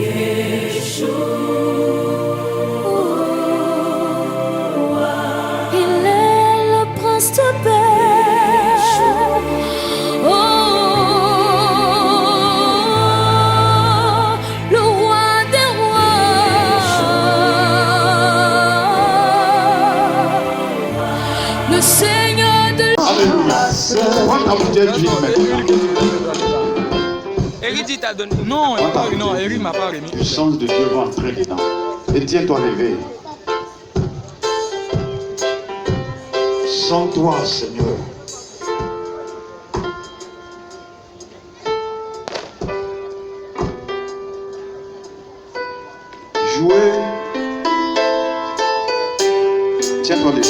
Il est le prince de paix. Oh, le roi des rois. Le Seigneur de Alléluia. Prends ta bouteille d'huile maintenant. Eric dit t'a donné. Non, non, Eric m'a pas remis. La puissance de Dieu va entrer dedans. Et tiens-toi levé. Sans toi, Seigneur. Jouer. Tiens-toi levé.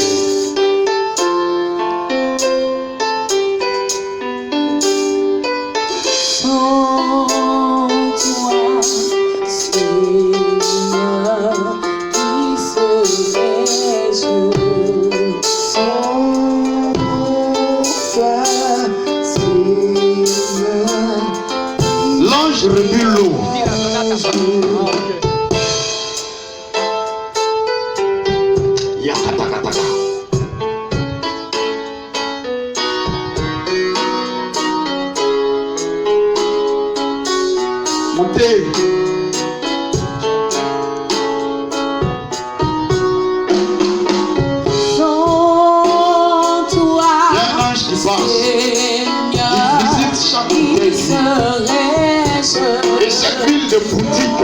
L'ange remue l'eau. Yakatakataka. Montez. Sans toi, Il y a un ange qui passe. Il visite chaque bouteille. Et cette huile de boutique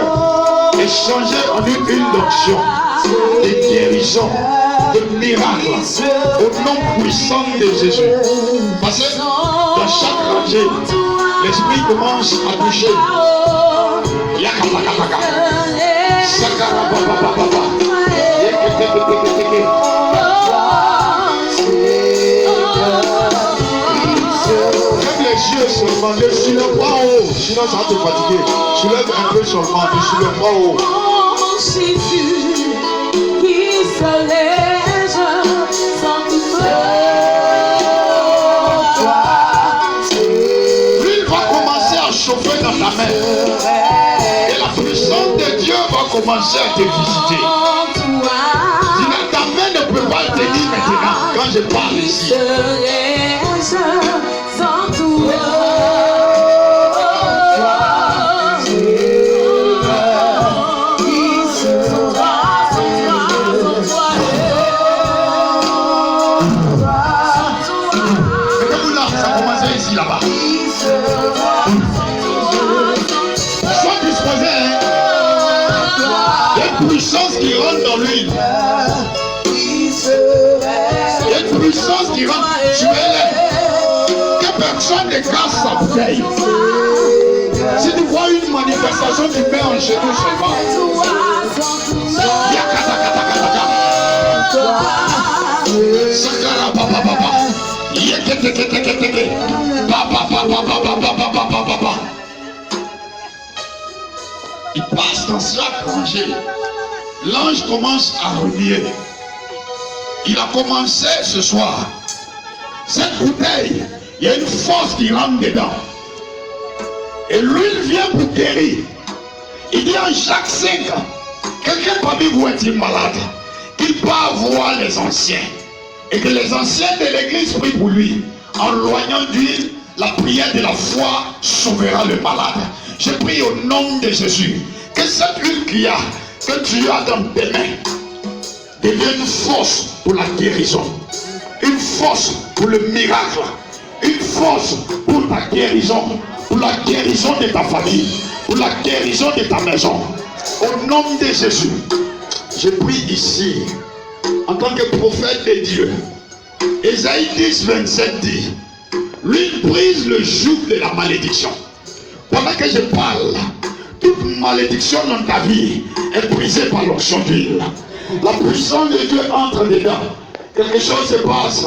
est changée en une huile d'onction, de guérison, de miracle, au nom puissant de Jésus. Parce que dans chaque rangée, l'esprit commence à toucher. Yakapakapaka. Sakarapapapapa. Yeketekekekeke. Lève les yeux seulement, ne soulève pas haut, sinon ça va te fatiguer. Soulève un peu seulement, ne soulève pas haut. Jésus qui se lève sans L'huile va commencer à chauffer dans ta main. Et la puissance de Dieu va commencer à te visiter. Sinon ta main ne peut pas tenir maintenant quand je parle ici. Là-bas. Sois disposé, hein? Il y a une puissance qui rentre dans l'huile. Il y a une puissance qui rentre. Tu es que personne ne casse sa bouteille. Si tu vois une manifestation, tu mets en genou seulement. Sakara papa papa. Il passe dans chaque rangée. L'ange commence à remuer. Il a commencé ce soir. Cette bouteille, il y a une force qui rentre dedans. Et l'huile vient pour guérir. Il dit en Jacques 5, quelqu'un parmi vous est-il malade? Qu'il part voir les anciens. Et que les anciens de l'église prient pour lui. En loignant d'huile, la prière de la foi sauvera le malade. Je prie au nom de Jésus. Que cette huile qu'il y a, que tu as dans tes mains, devienne une force pour la guérison. Une force pour le miracle. Une force pour ta guérison. Pour la guérison de ta famille. Pour la guérison de ta maison. Au nom de Jésus. Je prie ici. En tant que prophète de Dieu, Ésaïe 10, 27 dit, l'huile brise le joug de la malédiction. Pendant que je parle, toute malédiction dans ta vie est brisée par l'onction d'huile. La puissance de Dieu entre dedans. Quelque chose se passe.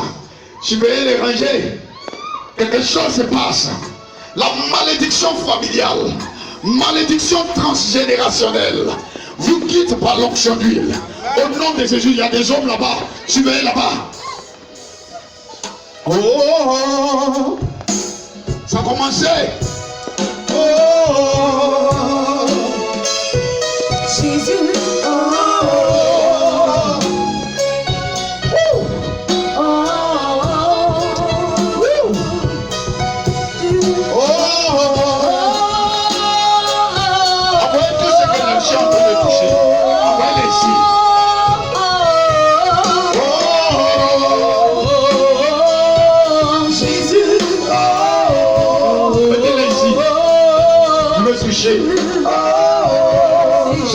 Tu veux les ranger. Quelque chose se passe. La malédiction familiale, malédiction transgénérationnelle, vous quitte par l'onction d'huile. Au nom de Jésus, il y a des hommes là-bas. Suivez là-bas. Oh, oh, oh. Ça a commencé. Oh, oh, oh.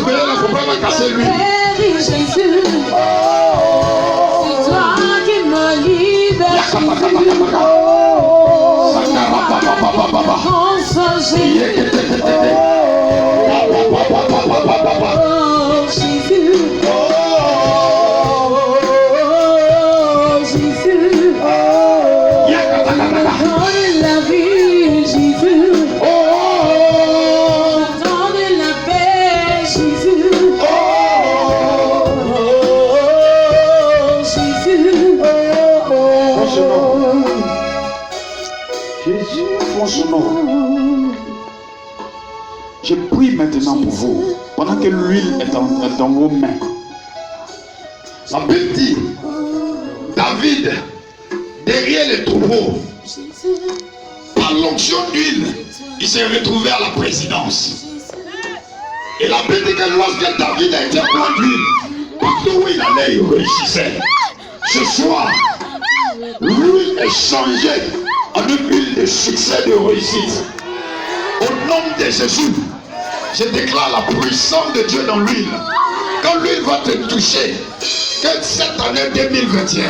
surveiller la copain va casser lui. Jésus, c'est toi qui me libères, son nom. Je prie maintenant pour vous, pendant que l'huile est dans vos mains. La Bible dit, David, derrière les troupeaux, par l'onction d'huile, il s'est retrouvé à la présidence. Et la Bible dit que lorsque David a été plein d'huile, partout où il allait, il réussissait. Ce soir, l'huile est changée en une huile de succès, de réussite. Au nom de Jésus, je déclare la puissance de Dieu dans l'huile. Quand l'huile va te toucher, que cette année 2021,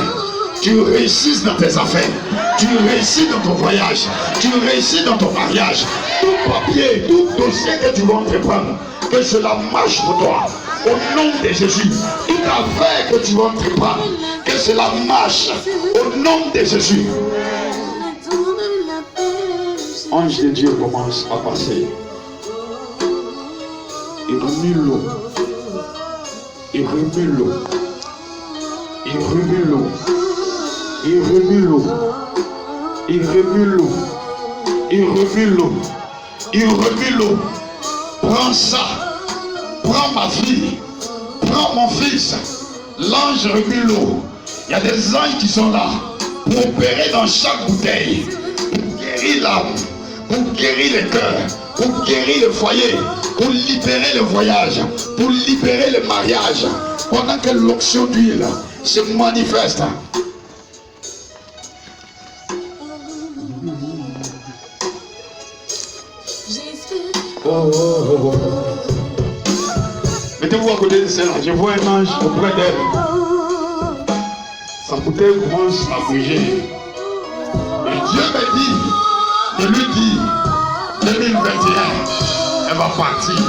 tu réussisses dans tes affaires, tu réussis dans ton voyage, tu réussis dans ton mariage. Tout papier, tout dossier que tu vas entreprendre, que cela marche pour toi. Au nom de Jésus, toute affaire que tu vas entreprendre, que cela marche. Au nom de Jésus. Ange de Dieu commence à passer. Il remue l'eau. Il remue l'eau. Il remue l'eau. Il remue l'eau. Il remue l'eau. Il remue l'eau. Il remue l'eau. Prends ça. Prends ma fille. Prends mon fils. L'ange remue l'eau. Il y a des anges qui sont là pour opérer dans chaque bouteille. Pour guérir l'âme. Pour guérir le cœur, pour guérir le foyer, pour libérer le voyage, pour libérer le mariage, pendant que l'onction d'huile se manifeste. Mettez-vous à côté de celle-là, je vois un ange auprès d'elle. Sa bouteille commence à bouger. Et Dieu me dit, il lui dit, 2021, elle va partir,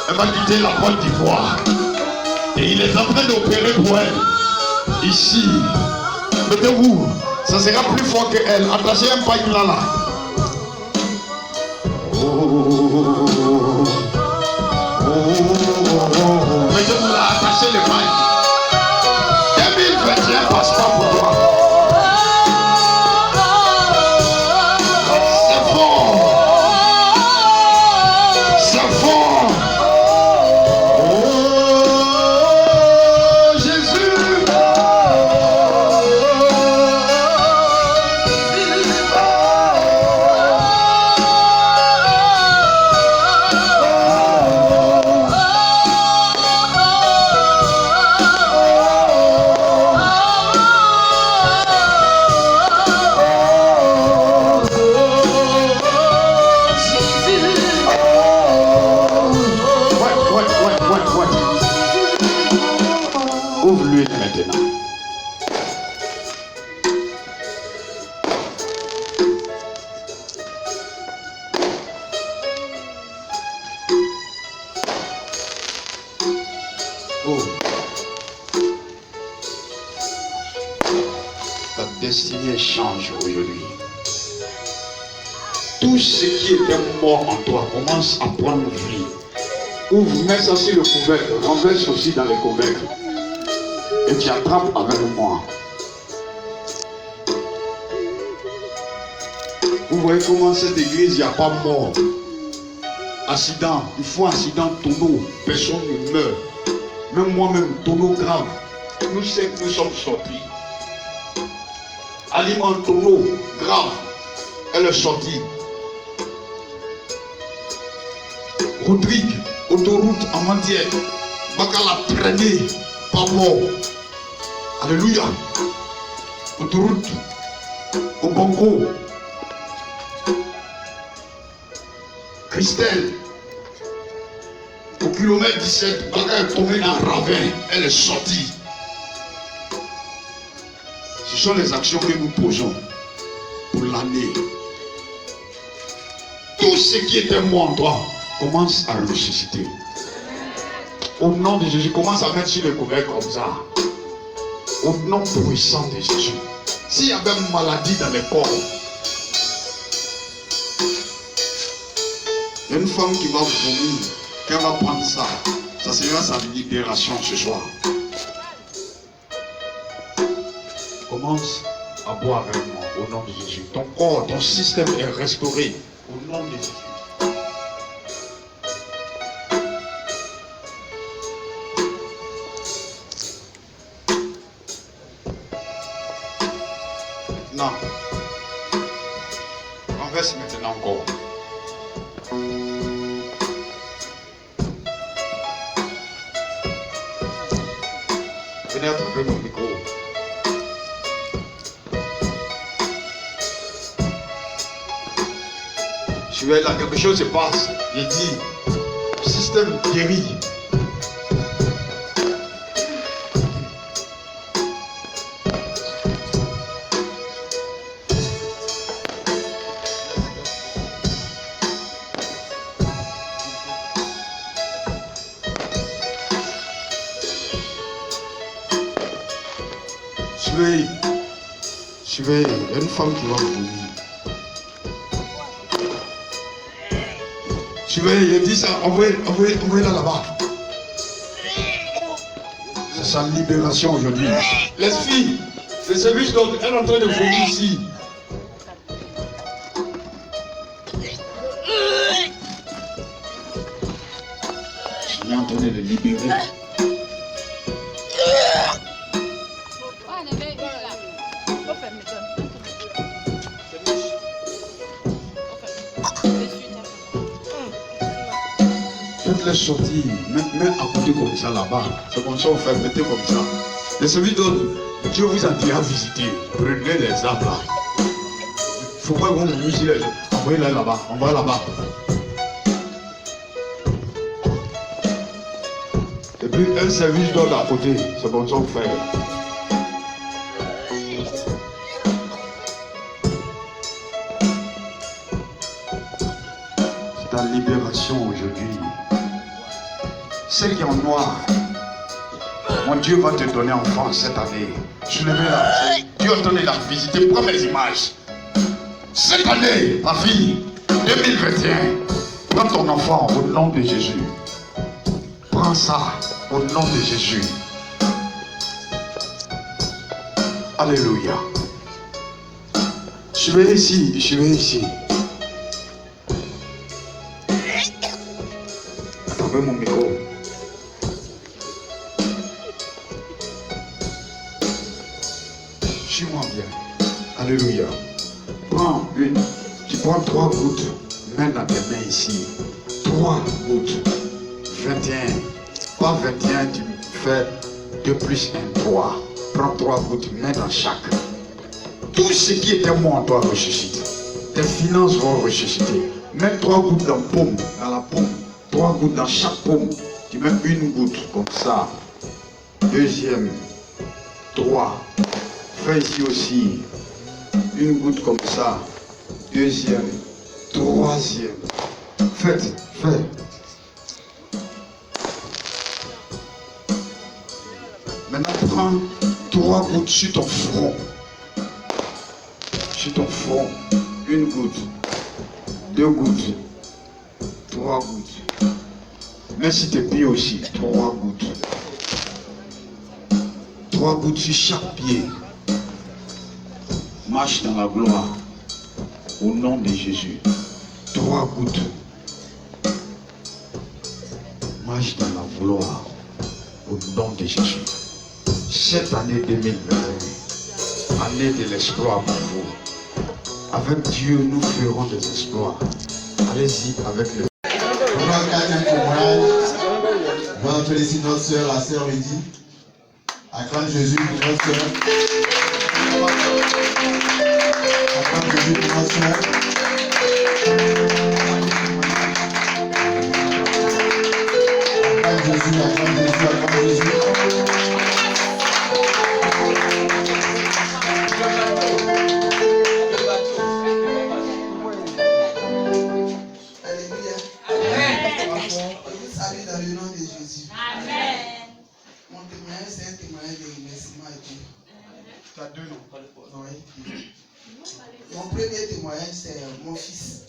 elle va quitter la Côte d'Ivoire. Et il est en train d'opérer pour elle. Ici, mettez-vous, ça sera plus fort que elle. Attachez un paille là. Mettez-vous là, attachez le paille. 2021 passe pas pour toi. Ouvre-lui maintenant. Oh. Ta destinée change aujourd'hui. Tout ce qui était mort en toi commence à prendre vie. Ouvre, mets ça sur le couvercle, renverse aussi dans le couvercle. Et tu attrapes avec moi. Vous voyez comment cette église, il n'y a pas mort. Accident, il faut accident tonneau. Personne ne meurt. Même moi-même, tonneau grave. Nous sommes sortis. Aliment tonneau grave. Elle est sortie. Rodrigue, autoroute en Mandière. Baka l'a traîné, pas mort. Alléluia. Autoroute au Bongo. Christelle, Au kilomètre 17, quand elle est tombée dans un ravin, elle est sortie. Ce sont les actions que nous posons pour l'année. Tout ce qui était moi en toi commence à ressusciter. Au nom de Jésus, commence à mettre sur les couverts comme ça. Au nom puissant de Jésus. S'il y avait une maladie dans les corps, il y a une femme qui va vomir, qui va prendre ça. Ça sera sa libération ce soir. Commence à boire avec moi au nom de Jésus. Ton corps, ton système est restauré au nom de Jésus. Non. Renverse maintenant encore. Venez attraper mon micro. Je vais là, quelque chose se passe. Il dit, système guéri. Il y a une femme qui va venir. Il dit ça, envoyez-la là-bas. C'est sa libération aujourd'hui. Les filles, le service d'ordre, elle est en train de vomir ici. Je suis en train de le libérer. Faites-les sortir, mets à côté comme ça là-bas. C'est comme ça on fait, mettez comme ça. Les services d'ordre, Dieu vous a déjà visité. Prenez les arbres là. Il ne faut pas qu'on vous use les gens. Envoyez-les là-bas, on va là-bas. Et puis un service d'ordre à côté, c'est comme ça on fait. C'est ta libération aujourd'hui. Celle qui est en noir, mon Dieu va te donner enfant cette année. Soulevez-la. Dieu est en train de la visiter. Prends mes images. Cette année, ma fille, 2021, prends ton enfant au nom de Jésus. Prends ça au nom de Jésus. Alléluia. Je vais ici. Attendez mon micro. Suis-moi bien. Alléluia. Tu prends 3 gouttes. Mets dans tes mains ici. 3 gouttes. 21. Pas 21, tu fais 2 plus 1, 3. Prends 3 gouttes, mets dans chaque. Tout ce qui était moi en toi ressuscite. Tes finances vont ressusciter. Mets 3 gouttes dans la paume. 3 gouttes dans chaque paume. Tu mets une goutte comme ça. Deuxième. 3. Fais ici aussi. Une goutte comme ça. Deuxième. Troisième. Faites. Maintenant, prends 3 gouttes sur ton front. Une goutte. 2 gouttes. 3 gouttes. Mets sur tes pieds aussi. 3 gouttes. 3 gouttes sur chaque pied. Marche dans la gloire. Au nom de Jésus. 3 gouttes. Marche dans la gloire. Au nom de Jésus. Cette année 2021, année de l'exploit pour vous. Avec Dieu, nous ferons des exploits. Allez-y avec le... On va garder un témoignage. On va féliciter notre soeur, la sœur Lydie. Acclame Jésus pour notre soeur. Acclame Jésus pour notre soeur. Acclame Jésus, acclame Jésus, acclame Jésus. Alléluia. Amen. Je vous salue dans le nom de Jésus. Amen. Mon témoignage, c'est un témoignage de remerciement à Dieu. Tu as 2 noms. Oui. Mon premier témoignage, c'est mon fils.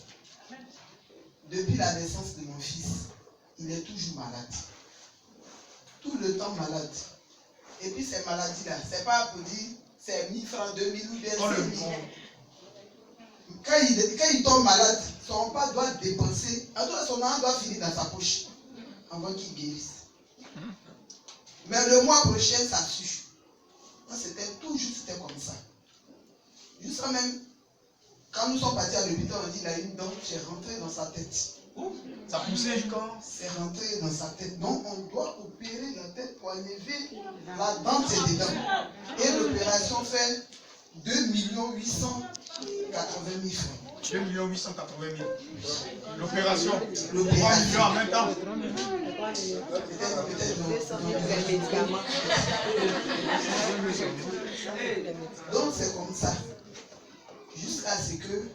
Depuis la naissance de mon fils, il est toujours malade. Tout le temps malade. Et puis ces maladies-là, c'est pas pour dire c'est 1000 francs, 2000 ou bien 5000. Quand il tombe malade, son père doit dépenser. En tout cas, son argent doit finir dans sa poche avant qu'il guérisse. Mais le mois prochain, ça suit. C'était comme ça. Jusqu'à même, quand nous sommes partis à l'hôpital, on dit qu'il a une dent qui est rentrée dans sa tête. Ça poussait quand c'est rentré dans sa tête. Donc on doit opérer la tête pour enlever la dent c'est dedans. Et l'opération fait 2 880 000 francs. 2 880 000. L'opération. 3 L'opération. millions en même temps. Donc c'est comme ça. Jusqu'à ce que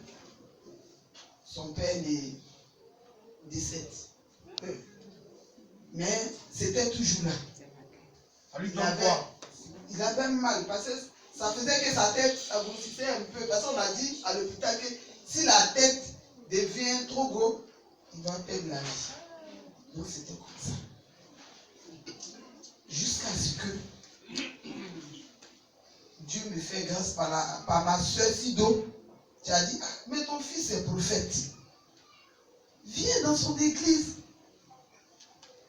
son père décède. Mais c'était toujours là. Il avait mal parce que ça faisait que sa tête grossissait un peu. Parce qu'on a dit à l'hôpital que si la tête devient trop gros, il va perdre la vie. Donc c'était comme ça. Jusqu'à ce que Dieu me fait grâce par ma soeur Sido. Tu as dit, mais ton fils est prophète. Viens dans son église.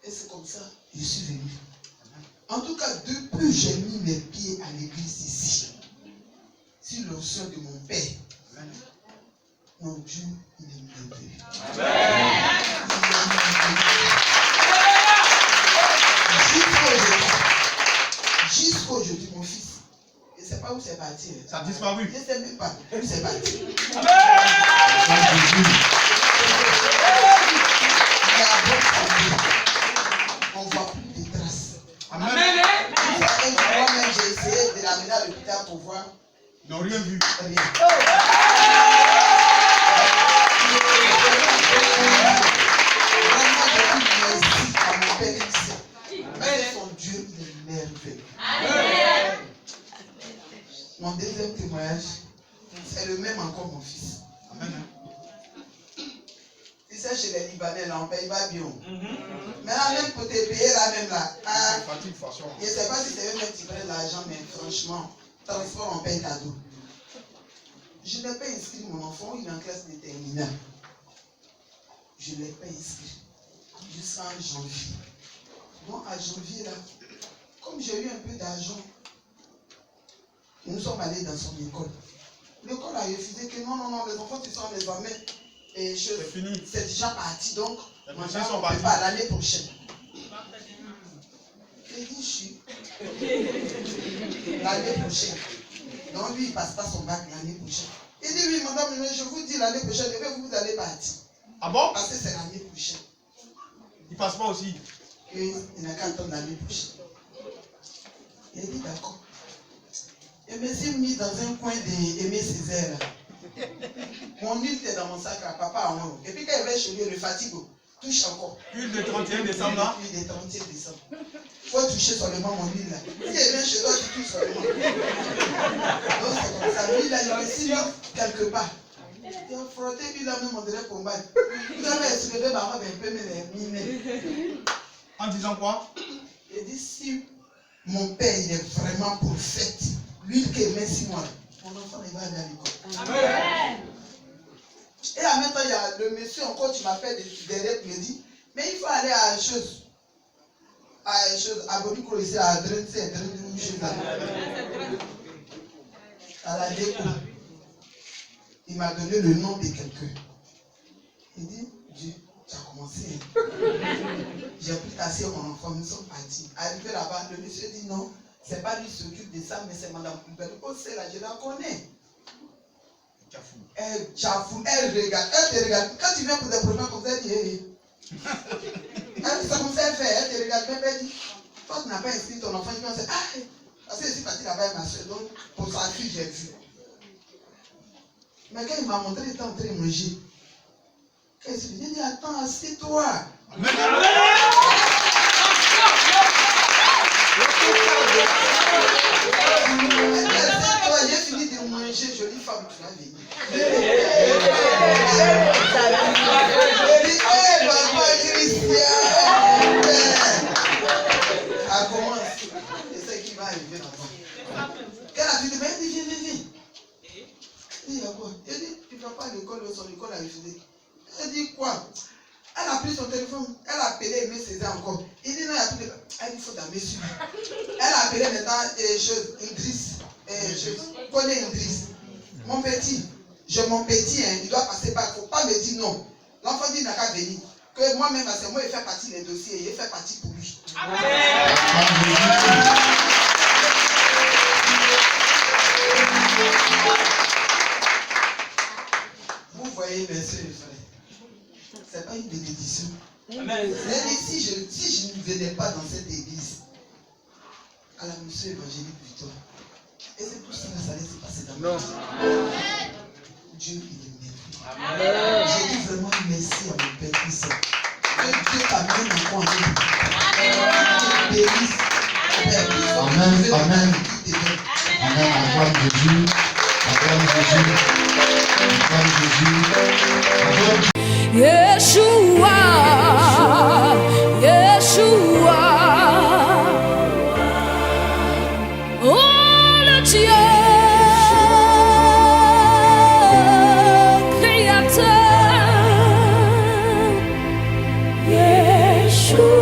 Et c'est comme ça, je suis venu. En tout cas, depuis j'ai mis mes pieds à l'église ici, sur l'onction de mon père, mon Dieu, il est merveilleux. Jusqu'à aujourd'hui, mon fils, je ne sais pas où c'est parti. Ça a disparu. Je ne sais même pas où c'est parti. On ne voit plus de traces. Amen. Moi-même, j'ai essayé de l'amener à l'hôpital pour voir. Ils n'ont rien vu. Rien. Vraiment, je dis merci à mon père ici. Mais son Dieu, il est merveilleux. Mon deuxième témoignage, c'est le même encore mon fils. Amen. Tu sais, chez les Libanais, là, on ne paye pas bien. Mais là, même pour te payer là, même là. Je ne sais pas si c'est eux même qui prennent l'argent, mais franchement, transport, on paye cadeau. Je n'ai pas inscrit mon enfant, il est en classe de terminale. Je ne l'ai pas inscrit. Jusqu'en janvier. Donc, à janvier, là, comme j'ai eu un peu d'argent, nous sommes allés dans son école. L'école a refusé que non, les enfants qui sont en examen. Et c'est déjà parti, donc on va pas l'année prochaine. J'ai dit, je suis. L'année prochaine. Donc lui, il ne passe pas son bac l'année prochaine. Il dit, oui, madame, je vous dis l'année prochaine, vous allez partir. Ah bon? Parce que c'est l'année prochaine. Il ne passe pas aussi. Et il n'a qu'à attendre l'année prochaine. Il a dit, d'accord. Je me suis mis dans un coin d'Aimé Césaire. Mon huile était dans mon sac à papa en haut. Et puis quand il va chez lui, le fatigo touche encore. Huile de 31 décembre là? Huile de 31 décembre. Il faut toucher seulement mon huile là. Si il vient chez toi, tu touches seulement. Donc c'est comme ça. Lui là, il me suis mis quelque part. Il a frotté lui là même on dirait pour moi. Il avait esclavé ma robe un peu, mais les mines. En disant quoi? Il dit si mon père il est vraiment prophète, l'huile qui est met sur moi, mon enfant il va aller à l'école. Amen. Et en même temps, il y a le monsieur encore qui m'a fait derrière qui me dit, mais il faut aller à une chose. À une chose, à Bonikro ici, à Adrien, c'est une chose là. À la déco. Il m'a donné le nom de quelqu'un. Il dit, Dieu, tu as commencé. J'ai pris tasser mon enfant, nous sommes partis. Arrivé là-bas, le monsieur dit non, c'est pas lui qui s'occupe de ça, mais c'est madame Poubelle. Oh, c'est là, je la connais. Elle chafoue, elle regarde, elle te regarde. Quand tu viens pour des problèmes comme ça, elle dit, hey. Elle dit, ça comme ça, elle fait, elle te regarde même, elle dit, toi tu n'as pas inscrit ton enfant, je pense, ah, parce que je suis parti là-bas avec ma soeur, donc pour sa fille j'ai vu. Mais quand il m'a montré, il était en train de manger. Quand il s'est dit, attends, assieds-toi. J'ai fini de manger, jolie femme, tu vas venir. Papa Christian. Elle commence. Et c'est qui va arriver là-bas. Quand la fille dit, mais elle dit, viens. Il dit, il y a quoi? Elle dit, tu ne vas pas à l'école, son école a refusé. Elle dit, quoi? Elle a pris son téléphone, elle a appelé Aimé Césaire encore. Il dit, non, il y a tout de... Elle dit, il faut d'amener sur lui. Elle a appelé maintenant Idriss. Je connais Idriss. Mon petit, il doit passer par. Il ne faut pas me dire non. L'enfant dit, il n'a qu'à venir. Que moi-même, c'est moi, il fait partie des dossiers, il fait partie pour lui. Vous voyez, mes soeurs et frères, ce n'est pas une bénédiction. Si je ne venais pas dans cette église, à la mission évangélique Victor, et c'est pour ça que ça allait se passer dans ma vie. Dieu, il est merveilleux. Je dis vraiment merci à mon Père qui sait. Que Dieu t'amène encore en vie. Dieu te bénisse. Amen, amen. Amen, acclame Jésus. Acclame Jésus. Acclame Jésus. Yeshua, Yeshua, oh le Dieu créateur, Yeshua.